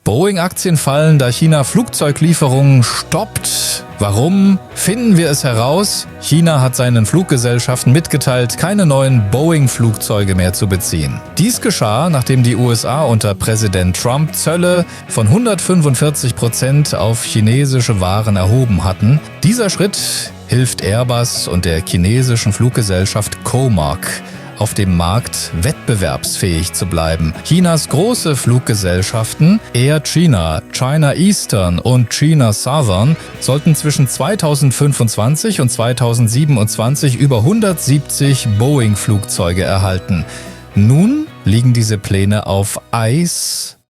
Boeing-Aktien fallen, da China Flugzeuglieferungen stoppt. Warum? Finden wir es heraus? China hat seinen Fluggesellschaften mitgeteilt, keine neuen Boeing-Flugzeuge mehr zu beziehen. Dies geschah, nachdem die USA unter Präsident Trump Zölle von 145% auf chinesische Waren erhoben hatten. Dieser Schritt hilft Airbus und der chinesischen Fluggesellschaft Comac, auf dem Markt wettbewerbsfähig zu bleiben. Chinas große Fluggesellschaften Air China, China Eastern und China Southern sollten zwischen 2025 und 2027 über 170 Boeing-Flugzeuge erhalten. Nun liegen diese Pläne auf Eis